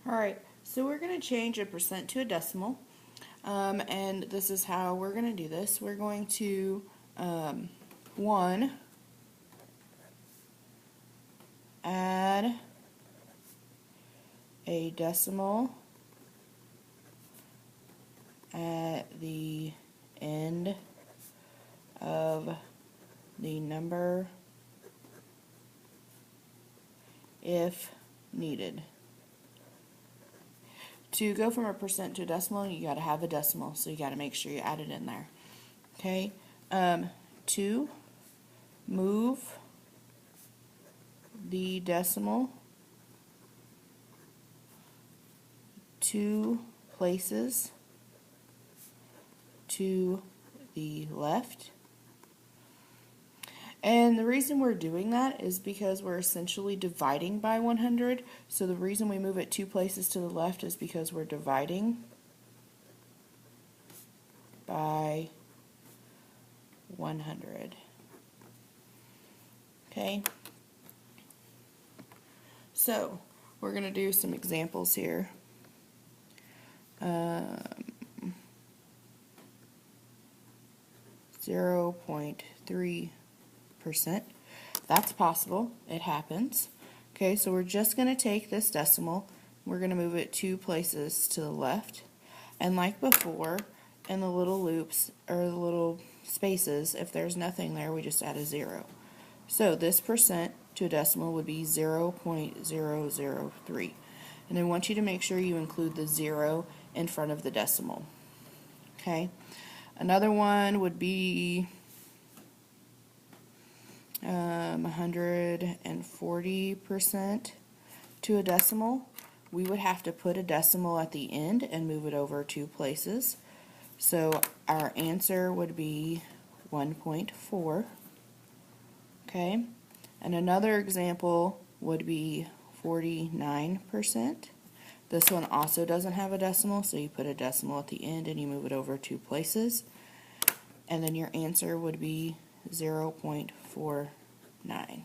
Alright, so we're going to change a percent to a decimal, and this is how we're going to do this. We're going to 1 add a decimal at the end of the number if needed. To go from a percent to a decimal, you got to have a decimal, so you got to make sure you add it in there. Okay. 2, move the decimal 2 places to the left. And the reason we're doing that is because we're essentially dividing by 100. So the reason we move it 2 places to the left is because we're dividing by 100. Okay. So we're going to do some examples here. 0.3%. That's possible. It happens. Okay, so we're just going to take this decimal, we're going to move it 2 places to the left, and like before, in the little loops, or the little spaces, if there's nothing there, we just add a 0. So this percent to a decimal would be 0.003. And I want you to make sure you include the 0 in front of the decimal. Okay. Another one would be 140% to a decimal. We would have to put a decimal at the end and move it over 2 places. So our answer would be 1.4. Okay. And another example would be 49%. This one also doesn't have a decimal, so you put a decimal at the end and you move it over 2 places. And then your answer would be 0.49.